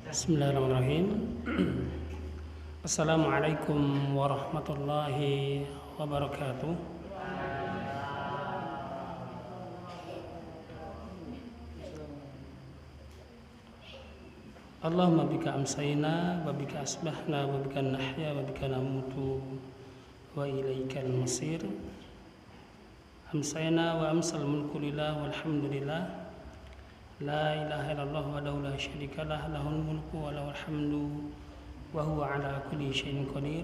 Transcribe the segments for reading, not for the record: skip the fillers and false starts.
Bismillahirrahmanirrahim. Assalamualaikum warahmatullahi wabarakatuh. Allahumma bika amsayna wa bika asbahna wa bika nahya wa bika namutu wa ilaikal masir. Amsayna wa amsal mulku lillah walhamdulillah. La ilaha illallah wahdahu la syarika lah, lahul mulku wa lahul hamdu wa huwa ala kulli syai'in qadir.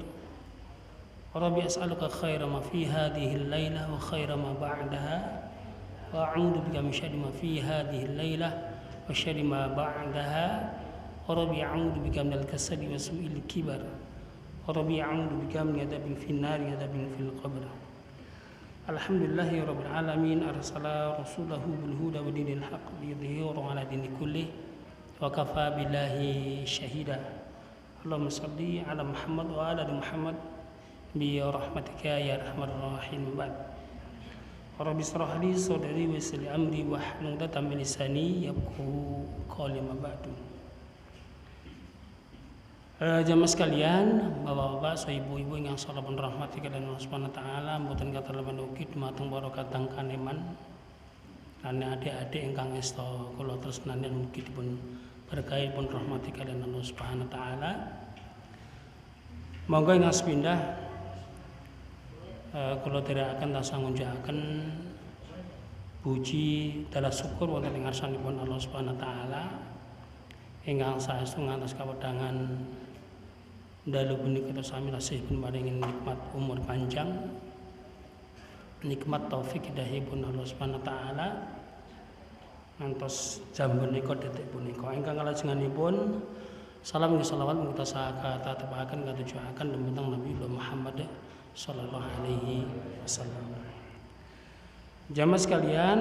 Rabbi as'aluka khaira ma fi hadhihi al-lailah wa khaira ma ba'daha wa a'udzu bika min syarri ma fi hadhihi al-lailah wa syarri ma ba'daha. Rabbi a'udzu bika minal kasali wa su'il kibar. Rabbi a'udzu bika min adabin fin nar wa adabin fil qabr. Alhamdulillahi rabbil alamin, arsala rasulahu bil huda wa dinil haqq liyudhhirahu ala dini kullih wa kafa billahi syahida. Allahumma shalli ala Muhammad wa ala ali Muhammad bi rahmatika ya arhamar rahimin. Ba'd. Rabbi shrah li sadri wa yassir li amri wa hlul 'uqdatam min lisani yafqahu qawli. Ma ba'du. Jamaah sekalian, bapak-bapak, ibu-ibu yang salah pun rahmati kalian Allah Subhanahu wa taala, mboten kata lemen ugi dumateng barokah kaneman lan adik-adik ingkang esta kula tresnani mugi dipun berkahi pun rahmati kalian Allah Subhanahu wa taala. Monggo ingkang sepindah kula therekaken tasih ngunjukaken puji dalah syukur wonten ing ngarsanipun Allah Subhanahu wa taala ingkang saestu ngantos kawedangan dalu punika kita sami tasih pun maringin nikmat umur panjang, nikmat taufik hidayahipun Allah Subhanahu wa taala ngantos jam punika detik punika ingkang kalajenganipun salam wa shalawat kita sakata tepaken katujuaken dumateng Nabi Muhammad sallallahu alaihi wasallam. Jamaah sekalian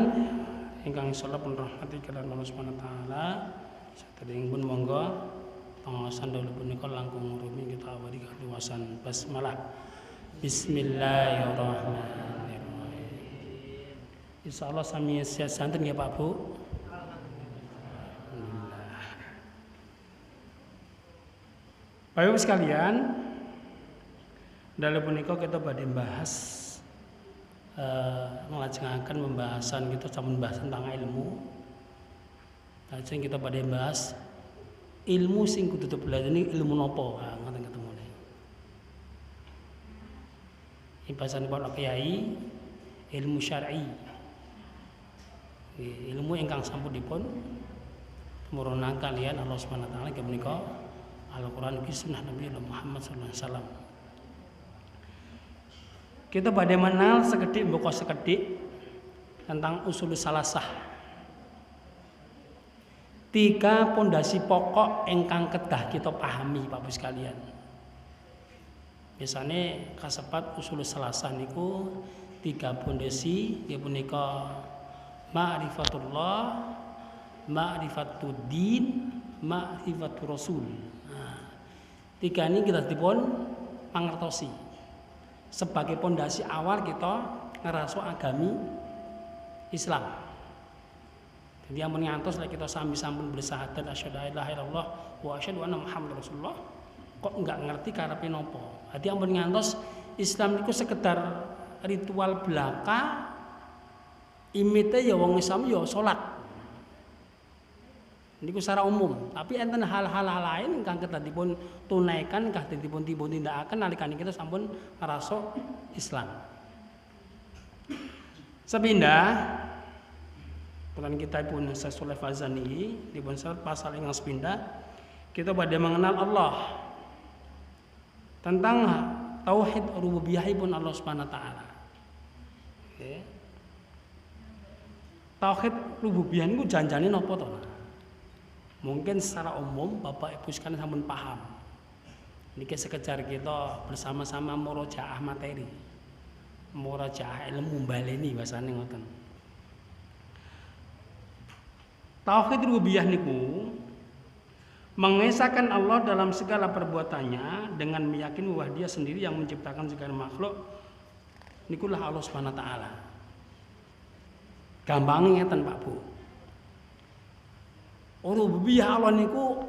ingkang salah pun rahmati kalian Allah Subhanahu wa taala, sadereng pun monggo pengawasan dahulu punika langkung rumi kita awali kanthi wasan basmalah. Bismillahirrahmanirrahim. Insyaallah sami sehat santen ya Pak Bu. Alhamdulillah. Bapak Ibu sekalian, dalam punika kita badhe bahas nglajengaken pembahasan kita sampun bahas tentang ilmu. Lajeng kita badhe bahas ilmu sing kudu dipelajari ilmu napa ngoten ketemune. Iki bahasanipun Kyai ilmu syar'i. Ilmu ingkang sampun dipun murunaken kalian Allah Subhanahu wa taala menika Al-Qur'an iki sunnah Nabi Muhammad sallallahu alaihi wasallam. Kita badhe menal sekedhik mboko sekedhik tentang usul salasah. 3 pondasi pokok ingkang kedah kita pahami Bapak sekalian. Biasane kasebat usul salasah niku 3 pondasi ya punika ma'rifatullah, ma'rifatuddin, ma'rifatur rasul. Nah, 3 ini kita dipun pangertosi sebagai pondasi awal kita ngeraso agami Islam. Jadi amun ngantos lek kita sami sampun bersyahadat asyhadu an la ilaha illallah wa asyhadu anna muhammadar rasulullah kok enggak ngerti karepe napa. Dadi amun ngantos Islam niku sekedar ritual belaka imite ya wong Islam ya salat. Niku secara umum, tapi enten hal-hal lain ingkang kedah dipun tunaikan, ingkang dipun tindakaken nalika kita sampun ngrasa Islam. Sepindah Tuhan kita pun Syekh Fazani di pasal yang sepindah kita pada mengenal Allah tentang tauhid rububiyahipun Allah Subhanahu wa taala. Okay. Tauhid rububiyah niku janjane napa to? Mungkin secara umum Bapak Ibu sekalian sampun paham. Niki sekejar kita bersama-sama murojaah materi. Murojaah ilmu baleni bahasane ngoten. Tauhid rububiyah niku mengesahkan Allah dalam segala perbuatannya dengan meyakini bahwa Dia sendiri yang menciptakan segala makhluk. Nikulah Allah Subhanahu wa taala. Gampangnya ngeten Pak Bu. Rububiyah Allah niku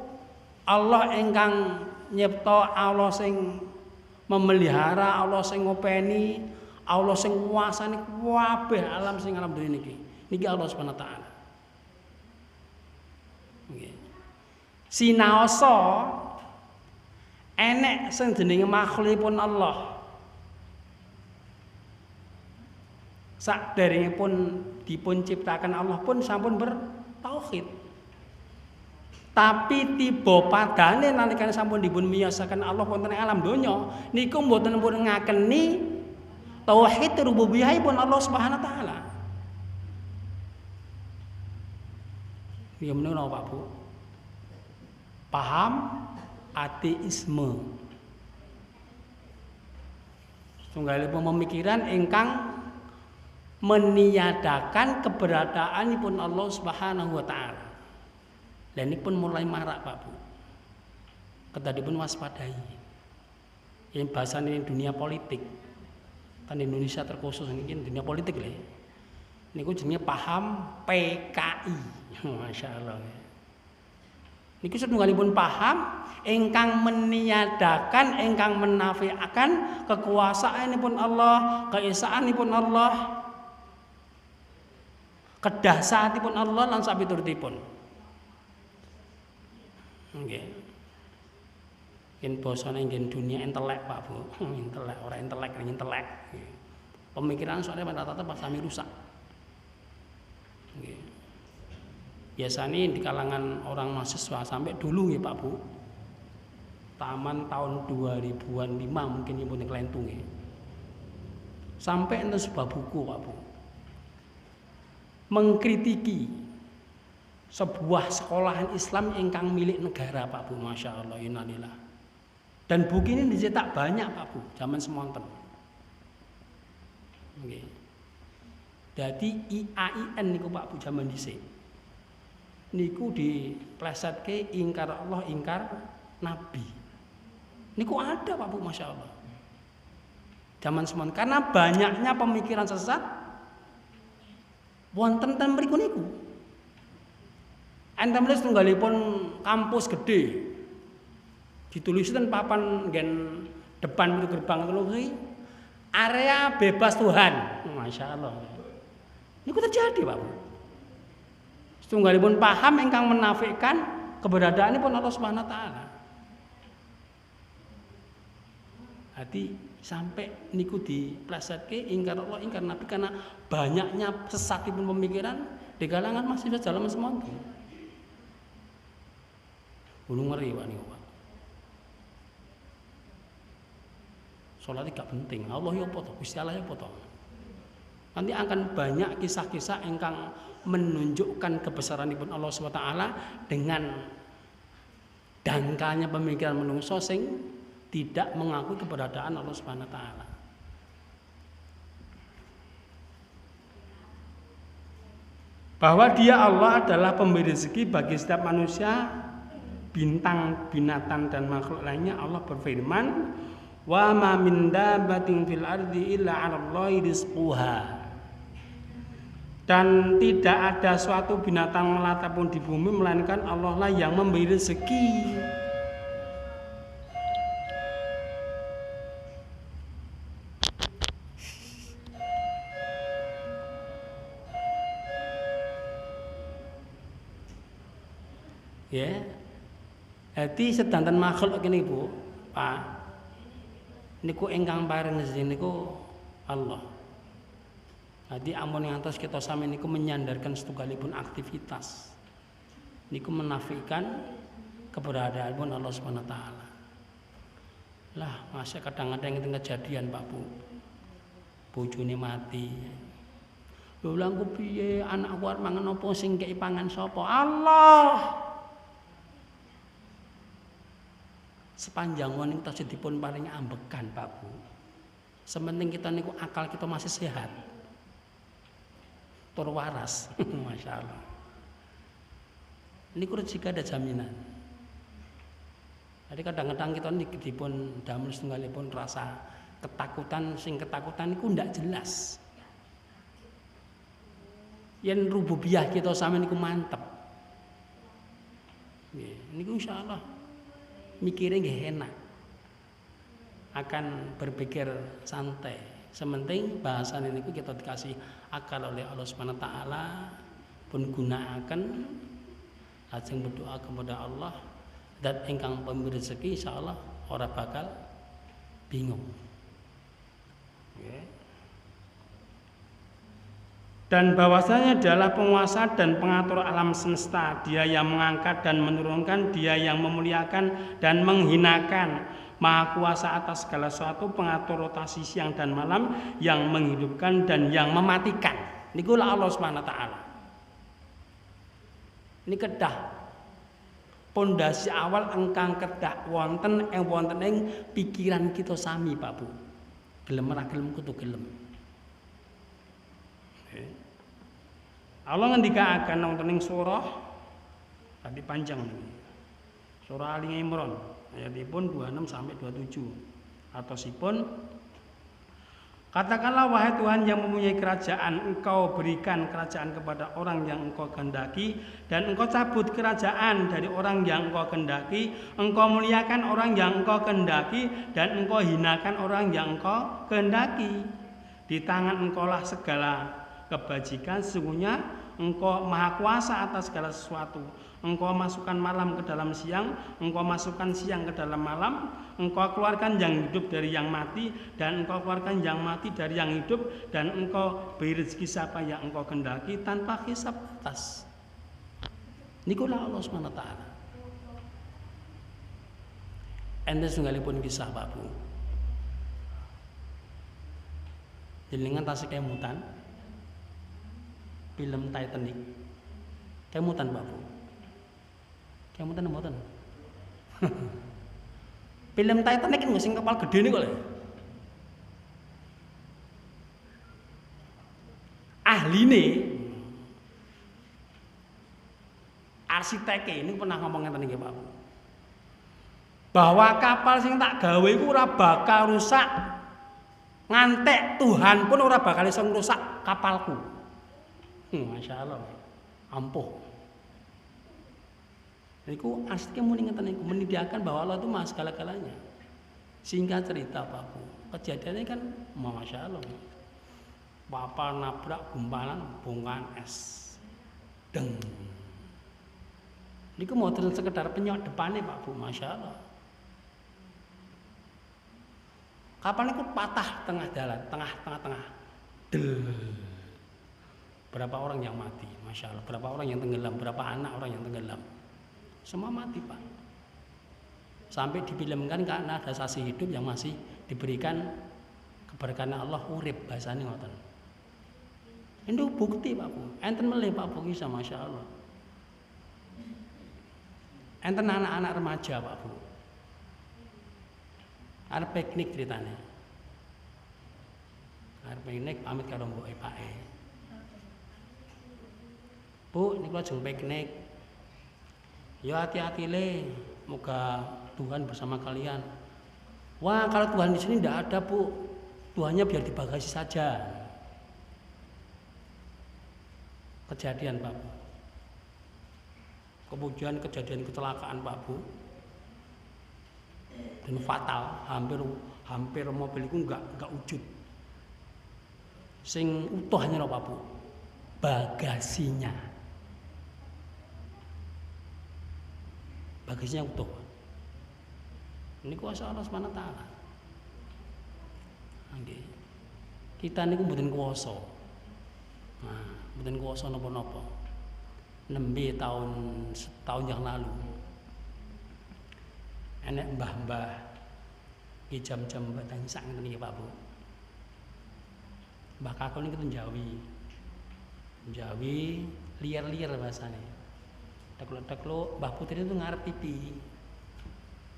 Allah ingkang nyipta, Allah sing memelihara, Allah sing ngopeni, Allah sing nguasani kabeh alam sing alam dunya niki. Niki Allah Subhanahu wa taala. Nggih. Sinaosa enek sing jenenge makhlukipun Allah. Sakderengipun dipun ciptakan Allah pun sampun bertauhid. Tapi tiba padane nalikane sampun dipun miyosaken Allah wonten ing alam donya niku mboten pun ngakeni tauhid rububiyahipun Allah Subhanahu wa taala. Niki menawa Pak Bu. Paham ateisme. Tunggalipun pemikiran ingkang meniadakan keberadaanipun Allah Subhanahu wa taala. Dan ini pun mulai marak Pak Bu. Kedadipun waspadai. Yang bahasan ini dunia politik. Kan Indonesia terkhusus ini dunia politik lho. Niku jenenge paham PKI. Masya Allah. Niku setunggalipun paham ingkang meniadakan, ingkang menafikan kekuasaanipun Allah, keesaanipun Allah, kedahsatipun Allah lan sapiturutipun. Nggih. Yen basane nggih dunia intelek Pak Bu. Intelek ora intelek, intelek. Pemikiran soalnya rata-rata pas sami rusak. Nggih. Biasanya di kalangan orang mahasiswa sampai dulu ya Pak Bu. Taman tahun 2000-an 5 mungkin yang punya kelentung ya. Sampai enten sebuah buku Pak Bu. Mengkritiki sebuah sekolahan Islam ingkang milik negara Pak Bu, Masya Allah, innalillah. Dan buku ini dicetak banyak Pak Bu, zaman semonten. Okay. Jadi IAIN niku Pak Bu zaman dhisik. Niku diplesetke ingkar Allah, ingkar Nabi. Niku ada Pak Bu, Masya Allah. Zaman semonten karena banyaknya pemikiran sesat wonten ten mriku niku. Enten mles tunggalipun kampus gede. Dituliskan papan nggen depan itu gerbang itu area bebas Tuhan. Masya Allah. Niku terjadi Pak Bu. Setunggalipun paham ingkang menafikan keberadaanipun Allah Subhanahu wa taala. Hati sampai niku diplesetke ingkar Allah ingkar Nabi karena banyaknya sesatipun pemikiran di kalangan mahasiswa zaman semonten. Gunung ngeri Pak niku Pak. Salat gak penting. Allah ya apa to? Gusti Allah ya apa to? Nanti akan banyak kisah-kisah ingkang menunjukkan kebesaranipun Allah SWT dengan dangkalnya pemikiran manungsa sing tidak mengakui keberadaan Allah Subhanahu wa taala. Bahwa dia Allah adalah pemberi rezeki bagi setiap manusia, bintang, binatang dan makhluk lainnya. Allah berfirman, "Wa ma min dabbatin fil ardi illa 'alallahi rizquha." Dan tidak ada suatu binatang melata pun di bumi melainkan Allah lah yang memberi rezeki. Ya. Jadi sedanten makhluk ini Bu, Pak. Niku ingkang paring rezeki niku Allah. Jadi amun ngantos kita sami niku menyandarkan setunggalipun aktivitas. Niku menafikan keberadaanipun Allah Subhanahu wa taala. Lah, masa kadang-kadang itu kejadian Pak Bu. Bojone mati. Lho lha engko piye anakku arep mangan apa sing kei pangan sapa? Allah. Sepanjang wong kita dipun paring ambekan Pak Bu. Sementing kita niku akal kita masih sehat. Tur waras. Masya Allah. Niku rezeki ada jaminan. Jadi kadang-kadang kita dipun damel setunggalipun rasa ketakutan, sing ketakutan niku ndak jelas. Yen rububiyah kita sami niku mantep. Nggih, niku insyaallah mikirnya nggih enak. Akan berpikir santai. Sementing bahasan ini kita dikasih akal oleh Allah Subhanahu wa taala, pun gunakan ajeng berdoa kepada Allah dan ingkang pemberi rezeki insyaallah ora bakal bingung. Dan bahwasanya adalah penguasa dan pengatur alam semesta. Dia yang mengangkat dan menurunkan, dia yang memuliakan dan menghinakan. Maha kuasa atas segala sesuatu, pengatur rotasi siang dan malam, yang menghidupkan dan yang mematikan. Nikulah Allah Subhanahu wa taala. Ini kedah. Pondasi awal engkang kedah wonten ing pikiran kita sami, Pak Bu. Gelem ora gelem kudu gelem. Allah ngendikaaken wonten ing surah tadi panjang ini. Surah Ali Imran ayatipun 26 sampai 27. Atosipun katakanlah wahai Tuhan yang mempunyai kerajaan, Engkau berikan kerajaan kepada orang yang Engkau kehendaki dan Engkau cabut kerajaan dari orang yang Engkau kehendaki, Engkau muliakan orang yang Engkau kehendaki dan Engkau hinakan orang yang Engkau kehendaki. Di tangan Engkaulah segala kebajikan, sesungguhnya Engkau maha kuasa atas segala sesuatu. Engkau masukkan malam ke dalam siang, Engkau masukkan siang ke dalam malam, Engkau keluarkan yang hidup dari yang mati, dan Engkau keluarkan yang mati dari yang hidup, dan Engkau beri rezeki siapa yang Engkau kehendaki tanpa hisab batas. Nikulah Allah SWT. Ente sunggalipun kisah Pak Bu. Jenengan tasih kemutan film Titanic. Kemutan Pak Bu. Kemutan mboten. Film Titanic kan sing kapal gede niku lho. Ahline arsitek ini pernah ngomong ngeten iki Pak Bu. Bahwa kapal sing tak gawe iku ora bakal rusak ngantek Tuhan pun ora bakal iso ngrusak kapalku. Masya Allah, ampuh. Iku arsiteknya muni ngeten niku menyediakan bahwa Allah itu maha segala-galanya. Singkat cerita Pak Bu, kejadiannya kan masya Allah. Kapal nabrak gumpalan bongkahan es. Deng. Niku model sekedar penyok depannya Pak Bu, masya Allah. Kapal niku patah tengah jalan, tengah. Del. Berapa orang yang mati, masya Allah. Berapa orang yang tenggelam, berapa anak orang yang tenggelam. Semua mati Pak. Sampai difilmkan karena ada saksi hidup yang masih diberikan keberkahan Allah urip bahasanya ngoten. Itu bukti Pak Bu. Enten melih Pak Bu kisah masya Allah. Enten anak-anak remaja Pak Bu. Arep piknik ceritanya. Arep piknik pamit karo mboke pake. Bu, niku lajeng piknik. Ya hati-hati le, moga Tuhan bersama kalian. Wah, kalau Tuhan di sini tidak ada Bu, Tuhannya biar di bagasi saja. Kejadian Pak Bu. Kemudian kejadian kecelakaan Pak Bu. Dan fatal, hampir mobil itu enggak wujud. Sing utuh hanya Pak Bu, bagasinya. Bagasinya utuh. Ini kuasa Allah SWT. Nggih. Kita niku mboten kuwasa. Nah, mboten kuwasa napa-napa. Nembe tahun yang lalu. Enek mbah-mbah iki jam-jam batang sak ngene iki Pak Bu. Mbah kakon niku Jawi. Jawi liar-liar bahasane. Tekluk-tekluk Mbah Putri itu ngarep pipi.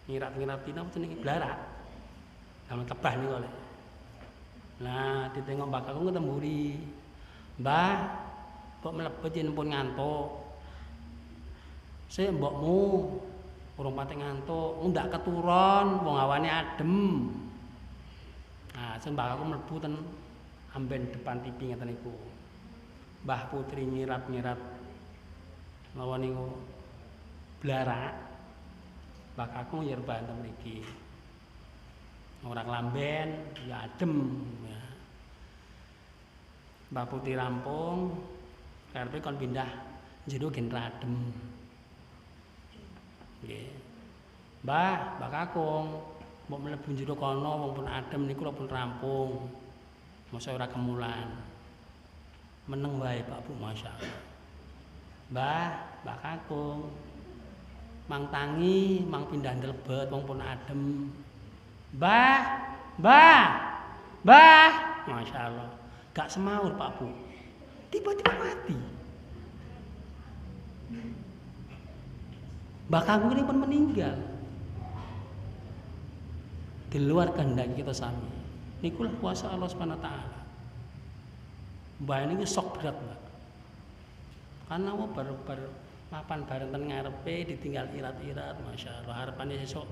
Ngirat-ngirat pina jenenge blarak. Dalam kebah niku lho. Nah, ditengok Mbah kakon ketemburi. Mbah, kok mlebet yen pun ngantuk. Sik mbokmu urung pati ngantuk, ndak keturun, wong awane adem. Nah, sing Mbah aku mlebu ten amben depan TV ngeten niku. Mbah Putri nyirat-nyirat lawan niku blarak. Mbah Kakung ya rebahan ten mriki. Ora lamben, ya adem ya. Mbah Putih rampung, karepe kon pindah jero gen adem. Nggih. Mbah Kakung, mbok mlebu jero kono wong pun adem niku pun rampung. Masa ora kemulan. Meneng wae Pak Bu, masyaallah. Mbah Kakung. Mang tangi, mang pindah ndelebet wong pun adem. Mbah. Masyaallah. Gak semaur Pak Bu. Tiba-tiba mati. Mbah Kakung ini pun meninggal. Di luar kehendak kita sami. Nikulah kuasa Allah Subhanahu wa taala. Mbah ini sok berat, Mbak. Karena apa baru mapan bareng ten ngarepe ditinggal irat-irat, masyaallah. Harapane esuk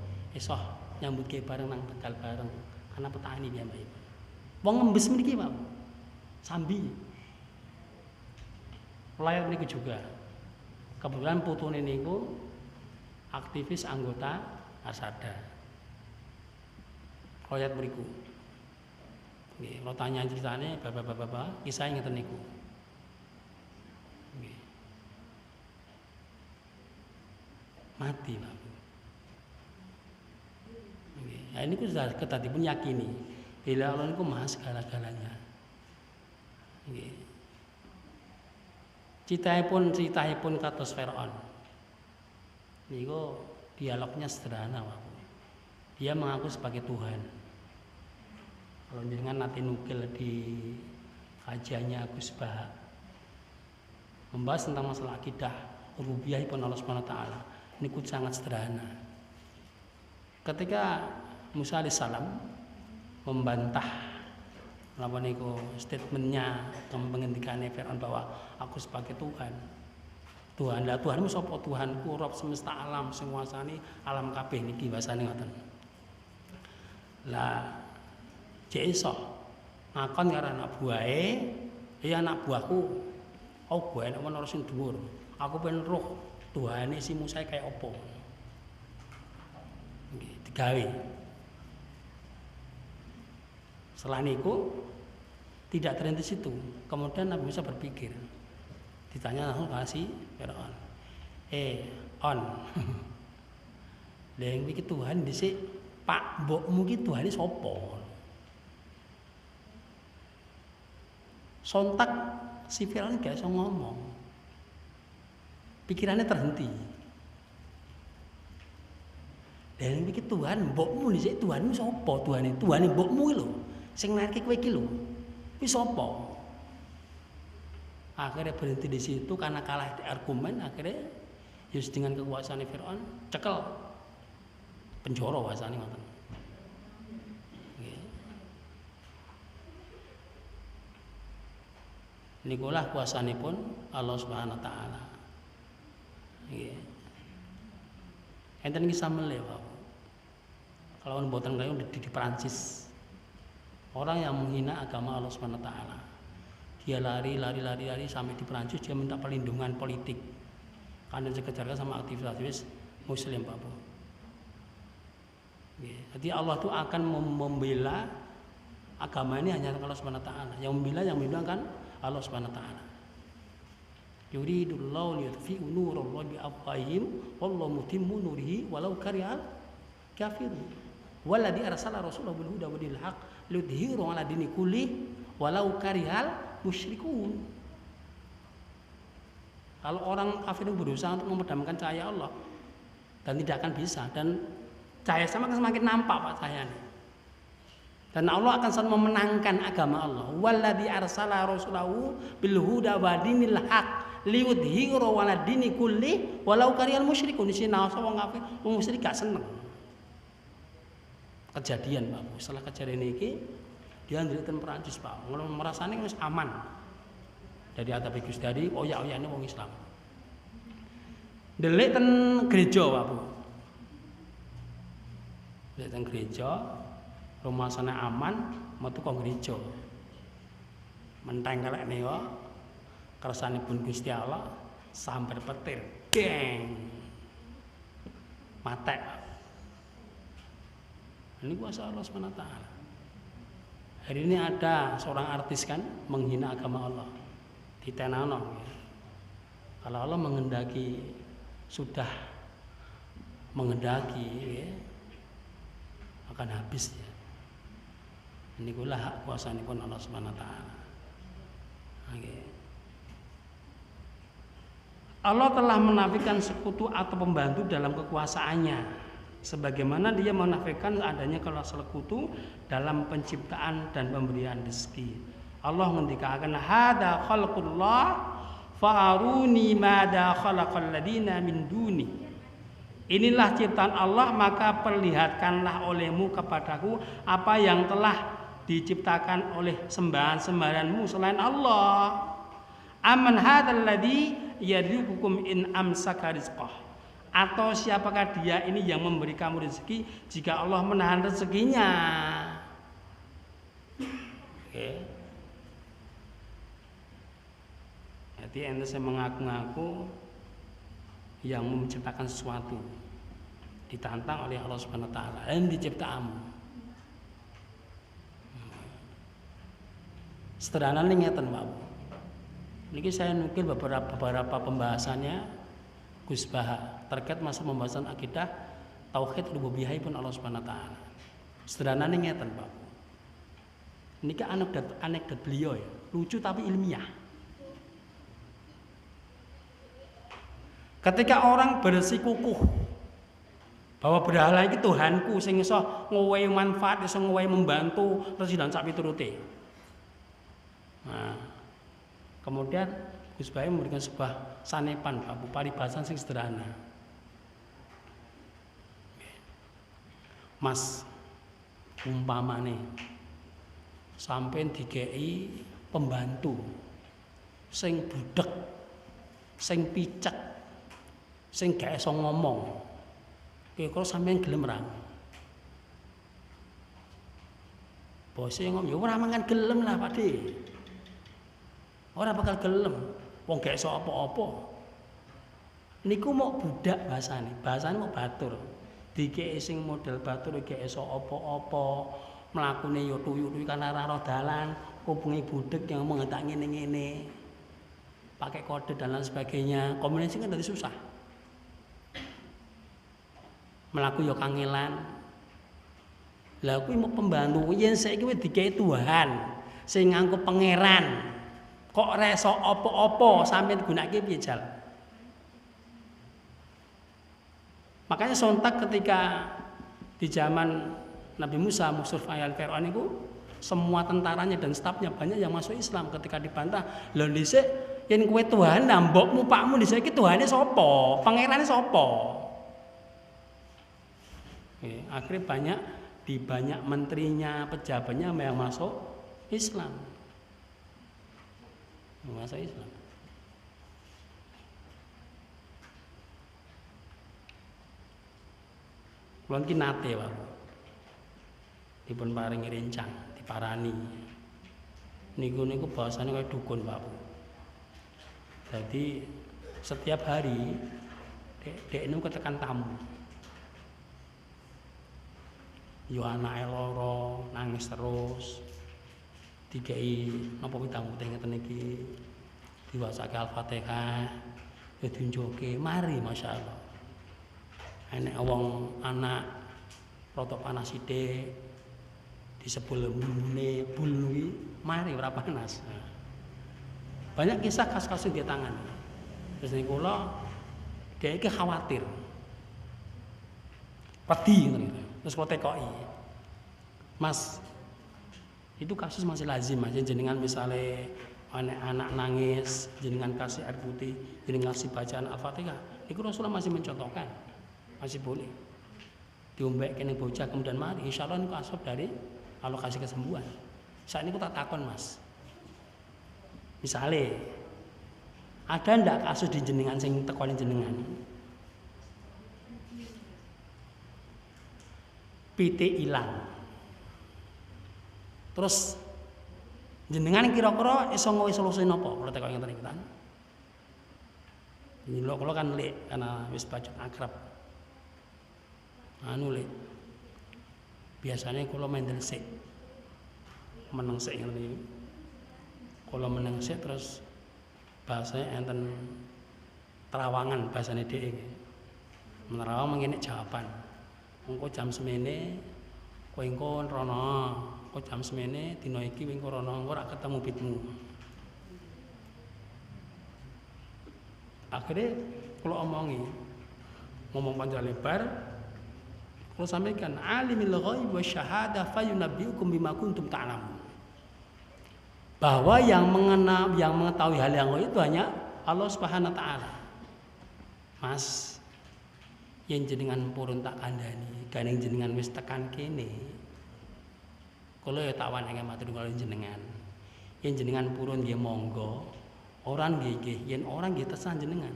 nyambut ke bareng nang Tegal bareng. Karena petani dia Mbak. Wong ngembes mriki, Pak. Sambi. Layar niku juga. Kebetulan putune niku aktivis anggota Asada. Royat mriku. Nggih, kalau tanya ceritane bapak-bapak, kisah ngeten niku. Nggih. Mati, Pak. Nggih. Nah, ini ku sudah ketadipun yakini bila Allah niku maha segala-galanya. Nggih. Citahipun kados Firaun. Niku dialognya sederhana, Pak. Dia mengaku sebagai Tuhan. Kalau jenengan nanti nukil di kajiannya Gus Bah membahas tentang masalah akidah rububiyahipun Allah Subhanahu wa taala. Niku sangat sederhana. Ketika Musa alaihissalam membantah apa niku statementnya pengendikane Firaun bahwa aku sebagai Tuhan. Tuhan lah Tuhanmu sapa? Tuhanku Rabb semesta alam sing nguasani alam kabeh niki bahasane ngoten. Lah cek iso ngakon karo anak buahe, ya anak buahku. Oh buahe nek ana sing dhuwur. Aku pengen roh Tuhane si Musa kaya apa. Nggih, digawe. Setelah niku tidak terhenti situ. Kemudian Nabi Musa berpikir. Ditanya langsung kasih Firaun. On. Lah iki Tuhan dhisik Pak mbokmu ki Tuhane sapa? Sontak si Firaun gak iso ngomong. Pikirannya terhenti. Dan iki Tuhan mbokmu dhisik Tuhanmu sapa? Tuhane mbokmu ki lho. Sing nareke kowe iki lho. Kuwi sapa? Akhirnya berhenti di situ karena kalah di argumen. Akhirnya Yus dengan kekuasaan Firaun cekel penjara bahasane ngoten. Nggih. Nikulah kuasanipun Allah Subhanahu wa taala. Nggih. Enten kisah meleh, Pak. Kalau mboten kaya di Perancis. Orang yang menghina agama Allah Subhanahu wa taala. Dia lari sampai di Perancis, dia minta perlindungan politik karena dikejar sama aktivis Muslim, Pak Bu. Jadi Allah itu akan membela agama ini hanya Allah Subhanahu wa taala. Yang membela kan Allah Subhanahu wa taala. Yuridullahu liyutfi'u nurallahi bi afwahihim wallahu mutimmu nurihi walau karihal kafirun. Walladzi arsala rasulahu bil huda wa dinil haqq liyudhhirahu 'ala dini kulli walau karihal musyrikun. Kalau orang kafir itu berusaha untuk memadamkan cahaya Allah dan tidak akan bisa, dan cahaya sama akan semakin nampak Pak cahayanya. Dan Allah akan selalu memenangkan agama Allah. Walladzi arsala rasulahu bil huda wa dinil haqq liyudhhirahu 'ala dini kulli walau karihal musyrikun. Di sini wong kafir, wong musyrik gak seneng. Kejadian Pak, setelah kejadian ini dia ndiriken Perancis Pak, merasane wis aman dari atap Gusti dari oyak-oyane wong Islam. Ndelik ten gereja Pak Bu. Ndelik ten gereja, rumah sana aman, metu kok gereja. Menteng kelek niku kersanipun Gusti Allah sambar petir. Geng. Matek. Ini kuasa Allah SWT. Hari ini ada seorang artis kan menghina agama Allah di Tenano. Kalau Allah sudah menghendaki ya, akan habis ya. Ini kula hak kuasanipun Allah SWT. Okay. Allah telah menafikan sekutu atau pembantu dalam kekuasaannya, sebagaimana dia menafikan adanya kalau sekutu dalam penciptaan dan pemberian rezeki. Allah ngendikaken hada khalqullah fa'aruni mada khalaqal ladina min duni. Inilah ciptaan Allah, maka perlihatkanlah olehmu kepadaku apa yang telah diciptakan oleh sembahan-sembahanmu selain Allah. Aman hadzal ladzi yarzuqukum in amsaka rizqah. Atau siapakah dia ini yang memberi kamu rezeki jika Allah menahan rezekinya? Oke. Jadi ente saya mengaku-ngaku yang menciptakan sesuatu, ditantang oleh Allah Subhanahu wa taala dan diciptaanmu. Sederhana nih ngeten Pak. Niki saya nukil beberapa pembahasannya Gus Baha terkait masa pembahasan akidah tauhid rububiyah pun Allah Subhanahu wa taala. Sederhana nih ngeten Pak. Niki anekdot beliau ya, lucu tapi ilmiah. Ketika orang bersikukuh bahwa berhala iki Tuhanku sing iso ngowehi manfaat, iso ngowehi membantu terus dan sak piturute. Nah, kemudian Gus Bae memberikan sebuah sanepan Pak, paribasan sing sederhana. Mas, umpamane sampean dikei pembantu sing budek, sing picek, sing gak iso ngomong. Kira-kira sampean gelem ra? Bose ngomong, ya ora mangan gelem lah Pakde. Ora bakal gelem, wong gak iso apa-apa. Niku mau budak bahasane mau batur. Dikeki sing model batur gak iso apa-apa, mlakune ya tuyu-tuyu kan ora dalan, kupunge budek yang ngomong tak ngene-ngene. Pakai kode dan lain sebagainya. Komunikasi kan tadi susah. Melaku yo kangelan. Lah kuwi mau pembantu yen saiki wis dikei Tuhan sing nganggo pangeran. Kok reso apa-apa sampeyan gunake piye jal? Makanya sontak ketika di zaman Nabi Musa musuh Fir'aun itu semua tentaranya dan stafnya banyak yang masuk Islam. Ketika dibantah, lho dhisik yen kowe Tuhan lah mbokmu pakmu dhisik iki Tuhane sapa? Pangerane sapa? Akhirnya banyak menterinya, pejabatnya yang masuk Islam. Masuk Islam. Kulon ki nate Pak. Dipun paringi rencang, diparani. Niku bahasane kaya dukun Pak. Jadi setiap hari dek niku ketekan tamu. Yo anake loro nangis terus. Dikei napa tamu ngeten iki diwacake Al-Fatihah ya diunjuke mari masyaallah. Enek wong anak rotok panas sithik disebul mbune bul kuwi mari ora panas. Banyak kisah kasus-kasus di tangan. Terus niku kula dhek iki khawatir. Pedi ngono. Terus kula tekoki. Mas, itu kasus masih lazim Mas. Jenengan misalnya anak nangis, jenengan kasih air putih, jenengan kasih bacaan Al-Fatihah. Itu Rasulullah masih mencontohkan. Masih boleh. Diombek kene bocah kemudian mari. Insyaallah niku asal dari alokasi kesembuhan. Saat ini aku tak takon Mas. Misalnya ada ndak kasus di jenengan sing tekoni jenengan? PT ilang. Terus jenengan kira-kira iso ngowe solusi napa? Kula tekok ngeten iki. Ini lho kula kan lek karena wis bacot akrab. Anu lek. Biasanya kula mendel sik. Meneng sik ngene. Kula meneng sik terus bahasanya enten terawangan bahasane dhek iki. Menerawang mengene jawaban. Engko jam semene kowe engko rono, engko jam semene dina iki engko rono, engko ora ketemu pitmu. Akhirnya kalau ngomong panjang lebar, kalau sampaikan alimil ghaib wa syahadah fayunabbiukum bima kuntum ta'lamun. Bahwa yang mengetahui hal yang gaib itu hanya Allah Subhanahu wa taala. Mas, yen jenengan purun tak kandhani, gandeng jenengan wis tekan kene. Kula ya tak wanenge matur nuwun jenengan. Yen jenengan purun nggih monggo, orang nggih yen orang nggih tesan jenengan.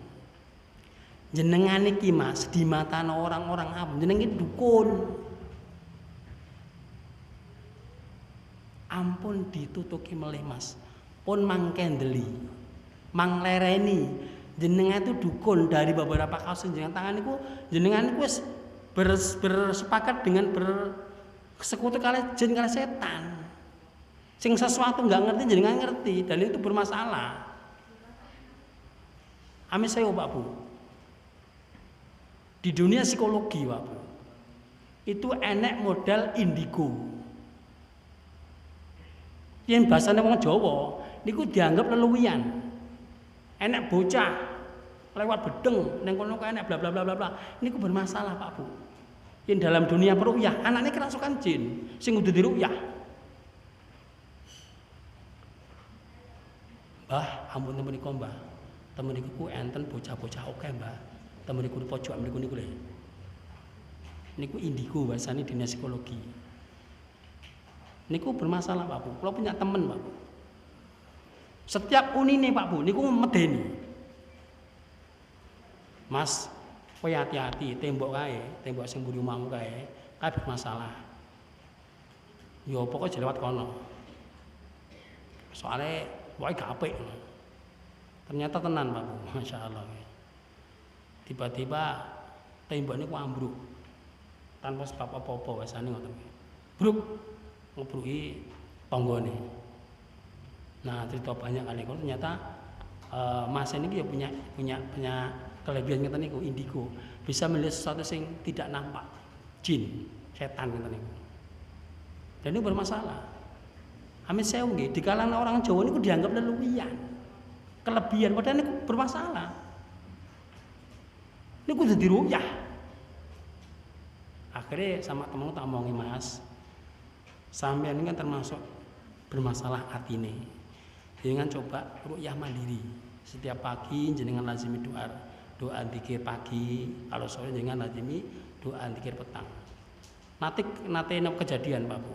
Jenengan iki Mas di mata orang-orang apa? Jenengan dukun. Ampun ditutuki melih Mas. Pun mangkendeli. Manglereni. Jenengan itu dukun dari beberapa kasus jenengan tangan niku jenengan niku wis bersepakat dengan bersekutu kali jin kali setan. Sing sesuatu enggak ngerti jenengan ngerti dan itu bermasalah. Amin saya Pak Bu. Di dunia psikologi Pak Bu. Itu enek model indigo. Yang bahasane wong Jawa niku dianggap leluwian. Enek bocah lewat bedeng ning kono kae enek bla bla bla bla bla. Niku bermasalah Pak Bu. Yang dalam dunia peruqyah anaknya kerasukan jin sing kudu diruqyah. Mbah, ampun temen niku Mbah. Temen niku enten bocah-bocah oke Mbah. Temen niku di pojok mriku niku lho. Niku indigo bahasane dunia psikologi. Niku bermasalah Pak Bu. Kalau punya temen Pak Bu. Setiap unine Pak Bu niku medeni. Mas, kowe hati-hati tembok kae, tembok sing mburi omahmu kae bermasalah. Ya pokoknya jelewat kono. Soale pokoke gak apik. Ternyata tenan Pak Bu, masyaallah. Tiba-tiba tembok niku ambruk. Tanpa sebab apa-apa wasane ngoten. Bruk ngebruki tanggane. Nah, cerita banyak kali kalau ternyata Mas ini ya punya kelebihan ngeten niku indigo, bisa melihat sesuatu yang tidak nampak. Jin, setan ngeten niku. Dan ini bermasalah. Amin sewu nggih, di kalangan orang Jawa niku dianggap leluwian. Kelebihan padahal niku bermasalah. Niku kudu diruyah. Akhirnya sama temen tak omongi Mas, sampean ini kan termasuk bermasalah atine. Jangan coba ruqyah mandiri. Setiap pagi jenengan lazimi doa zikir pagi, kalau sore jenengan lazimi doa zikir petang. Nate kejadian Pak Bu.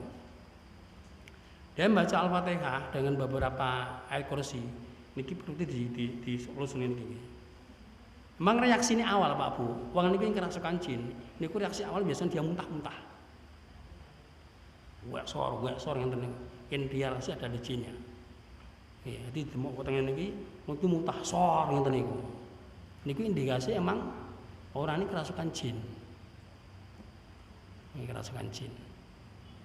Dia membaca Al-Fatihah dengan beberapa ayat kursi. Niki perlu di solusiin niki. Memang reaksi ini awal Pak Bu. Wong niki kerasukan jin. Niku reaksi awal biasanya dia muntah-muntah. Wek sor ngenten niku. Yen dia rasa ada jinnya. Ya, jadi demok kotengene niki mungkin muntah sor ngeten niku. Niku indikasi emang orang ini kerasukan jin. Ini kerasukan jin.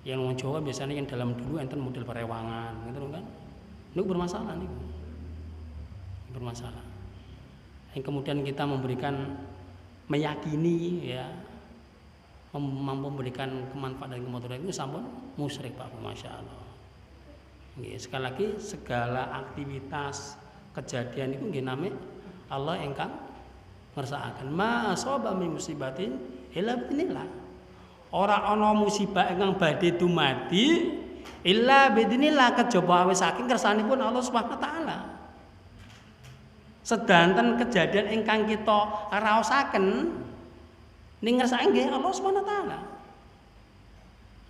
Yang wong Jawa biasanya yang dalam dulu enten model perewangan, gitu kan? Niku bermasalah niku. Bermasalah. Yang kemudian kita meyakini ya mampu memberikan kemanfaatan dan kemudahan itu sampun musyrik Pak, Masya Allah. Sekali lagi segala aktivitas kejadian itu nggih name Allah ingkang ngersakaken ma asaba min musibatin illa binillah. Ora ana musibah ingkang badhe dumadi illa binillah kejaba awis saking kersanipun Allah Subhanahu wa taala. Sedanten kejadian ingkang kita raosaken ning ngersake nggih Allah Subhanahu wa taala.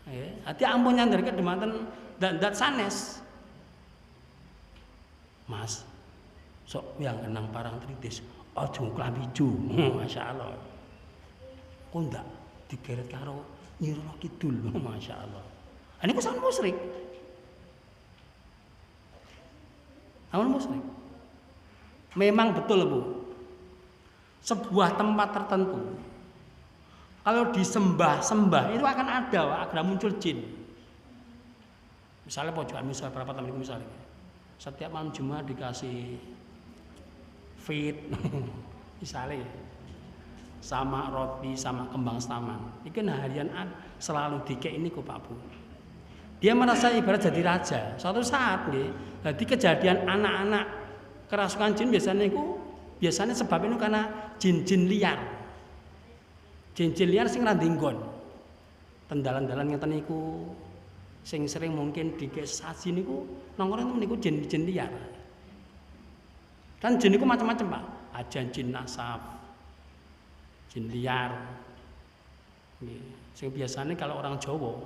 Nggih, ati ampun nyandarke dumateng dat sanes. Mas, sok yang kenang parang tritis, aja klambi ijo. Masyaallah. Kok ndak digeret karo Nyi Roro Kidul. Masyaallah. Ini kesan musyrik. Amun musyrik. Memang betul Bu. Sebuah tempat tertentu Kalau disembah-sembah itu akan ada, akan muncul jin. Misalnya pojokan misal berapa tahun itu misalnya. Setiap malam Jumat dikasih fit misalnya sama roti sama kembang setaman. Itu harian selalu dikek ini kok Pak Bu. Dia merasa ibarat jadi raja. Suatu saat nih, jadi kejadian anak-anak kerasukan jin biasanya sebabnya itu karena jin-jin liar. Jin-jin liar sing randinggon. Tendalan-dalan ngeten niku sing sering mungkin dikesasi niku nongkrong niku jin-jin liar. Kan jin niku macam-macam Pak. Ada jin nasab, jin liar. Sing biasanya kalau orang Jawa,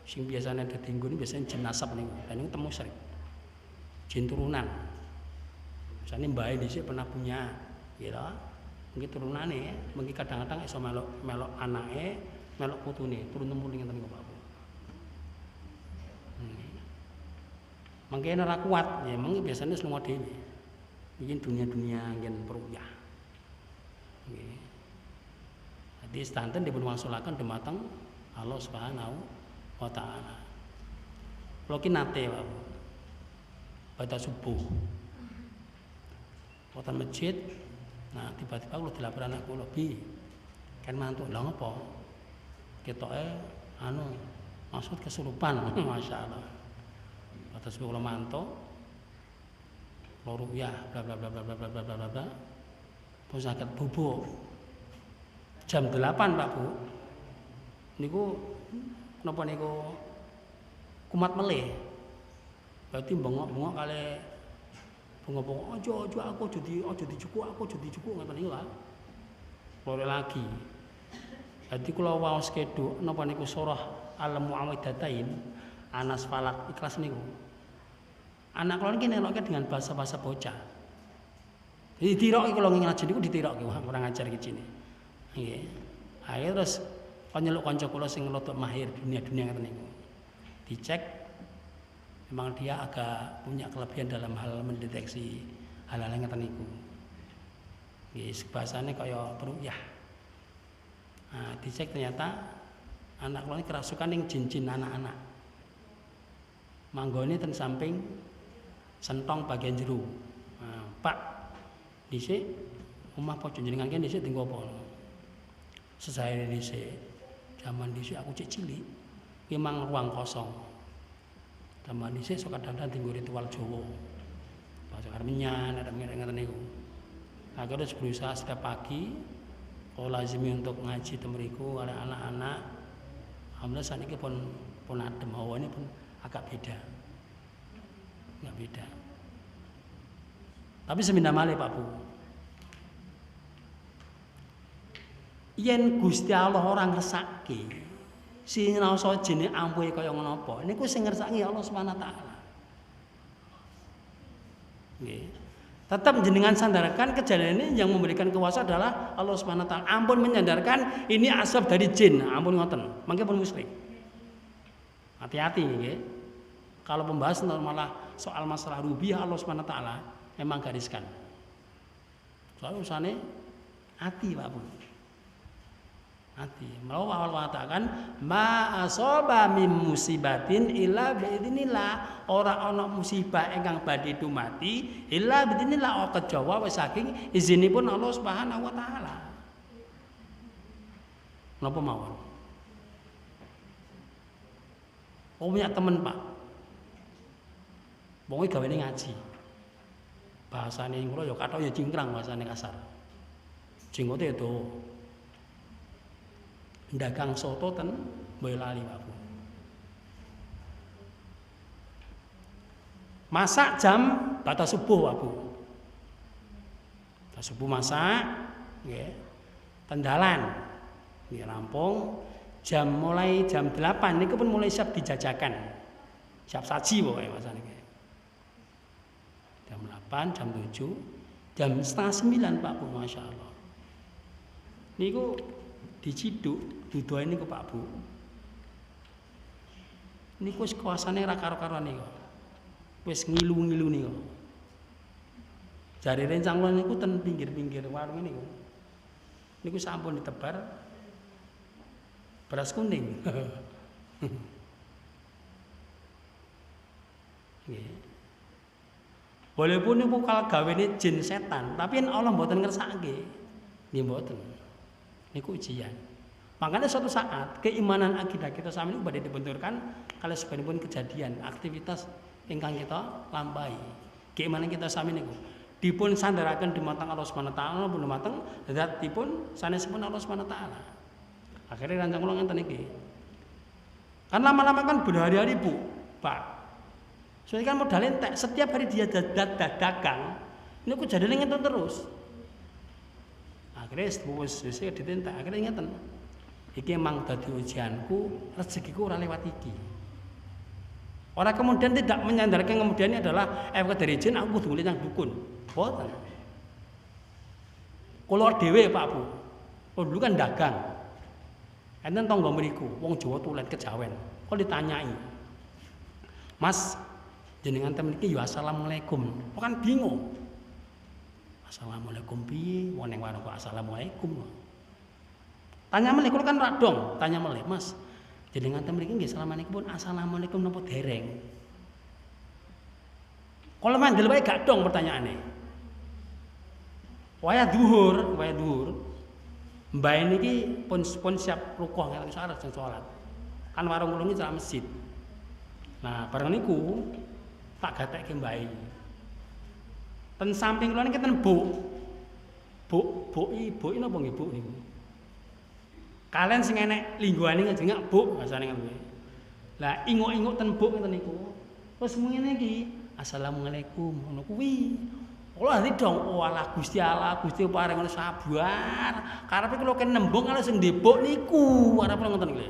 sing biasanya ada tinggun biasanya jin nasab niku. Dan niku temu sering. Jin turunan. Misalnya mbak dhisik pernah punya, gitu. Mungkin turunane, mungkin kadang-kadang iso melok anake, melok putune, turun temurun ngeten niku Pak Bu. Mangkene ora kuat, ya mengki biasanya semua dhewe. Mungkin dunia-dunia yang peruyah. Nggih. Jadi sedanten dipun wangsulaken dumateng Allah Subhanahu wa taala. Kula ki nate Pak Bu. Pada subuh. Wonten masjid. Nah, tiba-tiba kula dilapor anak kula, "Bi, kan mantuk lha ngopo?" Ketoke maksud kesurupan, masyaallah. Atas kula mantuk, kula ruqyah bla bla bla bla bla bla bla bla bla. Pun saged bubuk. Jam 8 Pak Bu. Niku napa niku kumat melih. Berarti bengok-bengok kali bengok-bengok ojo aku ojo dijukuk ngoten niku Pak. Lore lagi. Dadi kula waos keduk napa niku surah Al-Mu'awwidzatain Anas Falak Ikhlas niku. Anak kula niki nelokke dengan bahasa-bahasa bocah. Ditiroki kula ngaji niku ditiroki wah kurang ajar iki jine. Nggih. Akhire terus nyeluk kanca kula sing rada mahir dunia-dunia ngoten niku. Dicek memang dia agak punya kelebihan dalam hal mendeteksi hal-hal yang ngoten niku. Nggih, bahasane kaya peruyah. Nah, dicek ternyata anak kula kerasukan ning jin-jin anak-anak. Manggone ten samping sentong bagian jero. Nah, Pak, dhisik omah pojok jenengan ki dhisik dienggo apa? Sesaire dhisik. Zaman dhisik aku cek cilik, ki mang ruang kosong. Zaman dhisik sok kadang-kadang dienggo ritual Jawa. Bahasa Karmenyan, ada ngene-ngene niku. Akhirnya berusaha setiap pagi lazimi untuk ngaji temeriku oleh anak-anak. Alhamdulillah saat ini pun adem, hawane pun agak beda. Enggak beda. Tapi semindah malih Pak Bu. Yen Gusti Allah ora ngersake, sing ngrasa jene ampuhe kaya ngono apa, niku sing ngersake Allah Subhanahu wa taala. Nggih. Tetap jenengan sandarkan kejadian ini yang memberikan kuasa adalah Allah Subhanahu wa taala. Ampun menyandarkan ini asal dari jin, ampun ngoten. Mangke pun musyrik. Hati-hati nggih. Kalau pembahasan malah soal masalah rububiyah Allah Subhanahu wa taala memang gariskan. Soal usane hati Pak Bu. Hati. Mau awal mengatakan ma asaba min musibatin illa biidznillah. Ora ana musibah ingkang badhe dumati illa biidznillah kejawa wis saking izinipun Allah Subhanahu wa taala. Napa mawon? Punya temen Pak. Wong iki gawene ngaji. Bahasane kula ya kathok ya cingkrang bahasane kasar. Jenggote itu dagang soto ten Boyolali Pak Bu. Masak jam batas subuh Pak Bu. Batas subuh masak, nggih. Tendalan. Nggih rampung mulai jam 8 niku pun mulai siap dijajakan. Siap saji pokoke masane nggih. Jam 8, jam 7, jam setengah 9 Pak Bu, masyaallah. Niku diciduk dudoe niku Pak Bu. Niku wis kuasane ra karo-karoan niku. Wis ngilu-ngilu niku. Jare rencang kula niku ten pinggir-pinggir warung niku. Niku sampun ditebar Beras kuning. Walaupun niku kal gawene jin setan, tapi Allah mboten ngersake. Nggih mboten. Niku ujian. Makanya suatu saat keimanan akidah kita sami niku badhe dibenturkan kalau sebenarnya kejadian aktivitas ingkang kita lampahi. Keimanan kita sami niku dipun sandaraken dumateng Allah Subhanahu wa taala pun dumateng zatipun sanesipun Allah Subhanahu wa taala. Akhirnya rancang kula ngenten iki. Kan lama-lama kan berhari-hari Bu, Pak. Soalnya kan modal entek, setiap hari dia dagang, ini aku jadi ngeten terus. Akhirnya wis ditentak, akhirnya ngeten. Iki emang dadi ujianku, rezekiku ora lewat iki. Orang kemudian tidak menyandarkan kemudian ini adalah efek dari jin aku kudu ngulit nang dukun. Boten. Kula dhewe Pak Bu. Oh dulu kan dagang. Enten tangga mriku, wong Jawa tulen kejawen. Kok ditanyai. Mas, jenengan temen iki ya assalamualaikum. Kok kan bingung. Assalamualaikum piye? Wong ning warung kok assalamualaikum. Tanya melih kula kan radong, tanya melih, Mas. Jenengan temen iki nggih assalamualaikum, assalamualaikum napa dereng? Kula mandel wae gak dong pertanyaane. Waya dhuwur. Mbah niki pun siap rukuh ngeten salat salat. Kan warung kula iki sak masjid. Nah, bareng niku tak gatekke mbah iki. Ten samping kula niki ten Buk napa nggih Buk niku? Kalian sing enek lingguane jenenge Buk bahasane ngono. Lah inguk-inguk ten Buk ngeten niku. Terus ngene iki, assalamualaikum ngono kuwi. Kula ati dong, walah Gusti Allah, Gusti paring ngono sabar. Karepe kula nembung kalau sing ndebok niku, arep ngoten iki.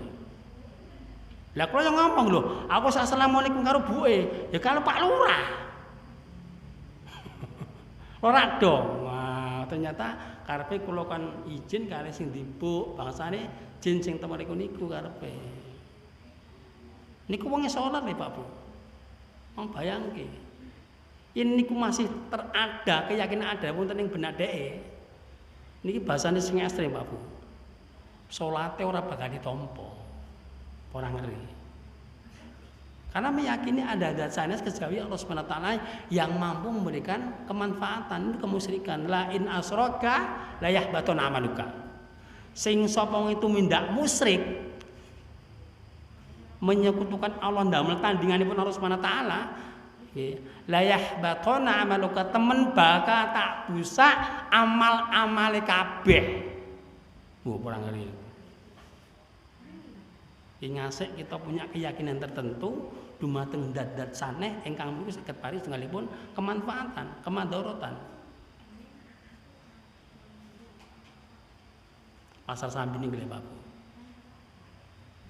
Lah kula yo ngomong lho, aku assalamualaikum karo buke, ya kalau Pak Lurah. Ora dong. Wah, ternyata karepe kula kan izin kali sing ndebok, bangsane jin sing temen niku karepe. Niku wong salat lho Pak Bu. Wong bayangke. Ini ku masih terada keyakinan ada wonten ing benak dheke. Niki bahasane sing ekstrem Pak Bu. Salate ora bakal ditampa. Ora ngeri. Karena meyakini ada zat sanes kejawi Allah Subhanahu wa taala yang mampu memberikan kemanfaatan kemusyrikan. La in asraka la yahbatun amaluka. Sing sapa itu mindak musyrik menyekutukan Allah ndamel tandinganipun Allah Subhanahu wa taala. Layah batona amaluka temen bakal tak busak amal-amale kabeh. Kurang ngeri. Ingasik kita punya keyakinan tertentu dumateng dat-dat saneh ingkang menika saged paring setunggalipun kemanfaatan, kemadharatan. Pasar sambi niku lho Pak.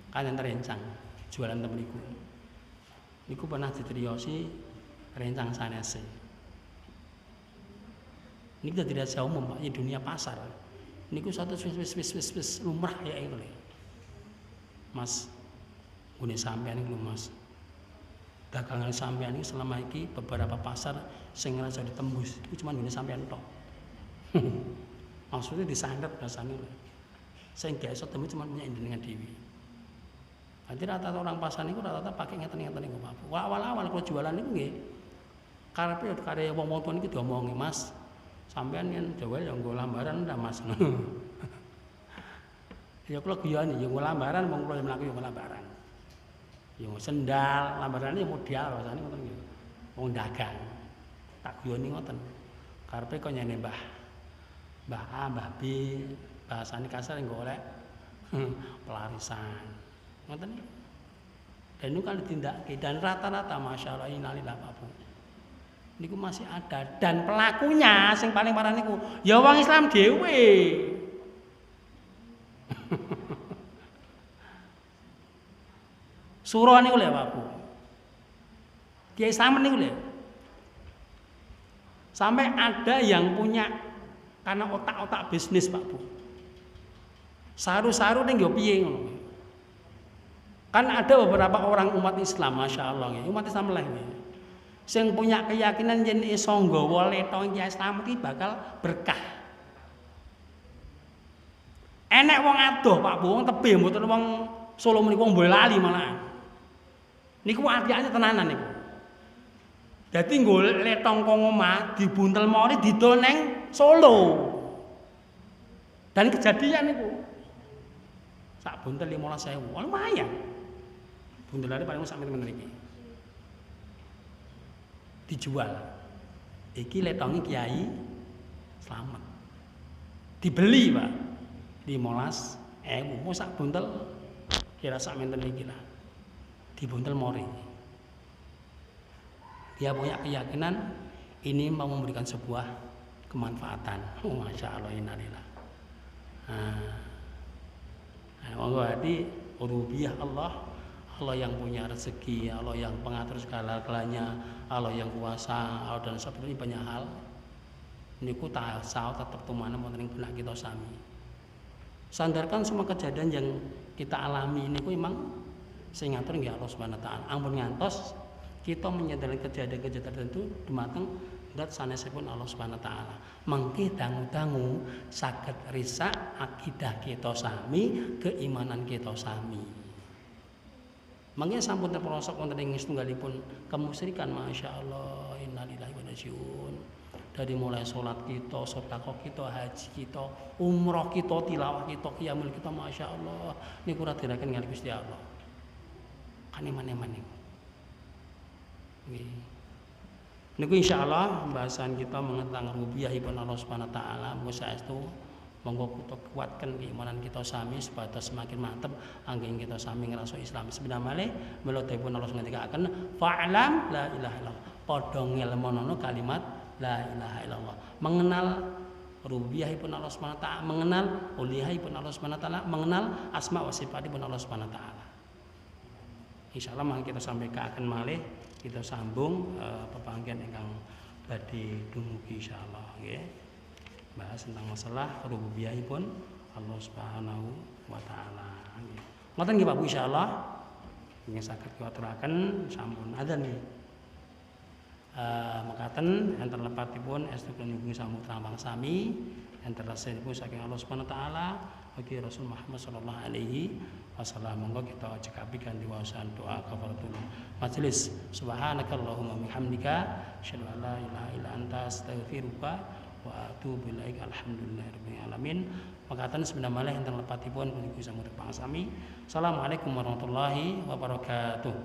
Kan rencang jualan temen niku. Niku pernah ditriosi rencang sanese. Ini kita tidak jauh umum Pak, di dunia pasar. Niku satu wis lumrah ya itu lho. Mas, gune sampean niku Mas. Dagangan sampean iki selama iki beberapa pasar sing ngrasa ditembus, iku cuma gune sampean tok. Maksudnya disandet rasane lho. Sing gak iso tembus cuma punya jenengan dhewe. Jadi rata-rata orang pasar niku rata-rata pakai ngeten-ngeten niku Pak. Awal-awal kalau jualan niku nggih karepe kare wong-wong tuwa niki diomongi, Mas. Sampean yen dhewe ya nggo lambaran ndak Mas. Ya kula guyoni ya nggo lambaran wong kula mlaku ya lambaran. Ya sendal, lambarane modal rasane ngoten nggih. Wong dagang. Tak guyoni ngoten. Karepe kok nyene Mbah A, Mbah B, bahasane kasar nggo oleh pelarisan. Ngoten iki. Dan itu kan ditindakake dan rata-rata masyaallah innalillahi Pak Bu. Niku masih ada dan pelakunya sing paling parah niku ya wong Islam dhewe. Surah niku lho Pak Bu. Kiai Islam niku lho. Sampai ada yang punya karena otak-otak bisnis Pak Bu. Saru-saru ning yo piye ngono. Kan ada beberapa orang umat Islam, Masya Allah, umat Islam lah ini, yang punya keyakinan yen iso nggawa letong Islam iki bakal berkah. Enek wong adoh Pak Bu, wong tebih mboten wong Solo meniku wong lali malahan. Niku ati-ati tenanan niku. Dadi nggo letong kok omah dibuntel mori didol neng Solo. Dan kejadian niku. Sak buntel 15.000, lumayan. Buntelane paling sak meter iki. Dijual. Iki letongi Kiai Slamet. Dibeli, Pak. 15.000 mau sak buntel kira sak meter iki lah. Dibuntel mori. Dia punya keyakinan ini mau memberikan sebuah kemanfaatan. Oh, Masya Allah, innalillah. Monggo hati rububiyah Allah, Allah yang punya rezeki, Allah yang pengatur segala-galanya, Allah yang kuasa, Allah dan seperti banyak hal. Niku tasawuf tetap tumana wonten ing benak kita sami. Sandarkan semua kejadian yang kita alami niku memang sing ngatur nggih Allah Subhanahu wa taala. Ampun ngantos kita menyadari kejadian-kejadian tertentu dumateng dat sanesipun Allah Subhanahu wa taala. Mangke dangu-dangu saged risak akidah kita sami, keimanan kita sami. Mangke sampun terprosok wonten ing setunggalipun kemusyrikan, masyaallah, innalillahi wa inna ilaihi raji'un. Dari mulai salat kita, sedekah kita, haji kita, umroh kita, tilawah kita, qiyamul kita, masyaallah niku ora diraken kali Gusti Allah. Kaneman-eman niku. Nggih. Niku insyaallah pembahasan kita mengenang rububiyahipun Allah Subhanahu wa taala muga saestu monggo kita kuatkan keimanan kita sami supaya semakin mantep anggen kita sami ngrasa Islam. Sebenarnya melodipun Allah ngendikaken fa'lam la ilaha illallah. Padha ngelmono kalimat la ilaha illallah. Mengenal rububiyahipun Allah Subhanahu wa taala, mengenal uluhiyahipun Allah Subhanahu wa taala, mengenal asma wa sifatipun Allah Subhanahu wa taala. Insyaallah mangke kita sampaikan malih kita sambung pepanggen ingkang badhe dumugi insyaallah nggih. Bahas tentang masalah rububiyahipun Allah Subhanahu wa taala nggih. Ngoten nggih Pak Bu insyaallah. Ingin saged kuaturaken sampun adzan nggih. Mekaten enten lepatipun estu nyuwun samutra sami enten rasulipun saking Allah Subhanahu wa taala bagi Rasul Muhammad sallallahu alaihi wasallam. Monggo kita cekapi kanthi waosan doa kafaratul majelis. Subhanakallahumma bihamdika asyhadu an la ilaha illa anta astaghfiruka wa atubu ilaika. Alhamdulillahirabbil alamin. Mekaten sebenarnya enten lepatipun punika samutra sami. Assalamualaikum warahmatullahi wabarakatuh.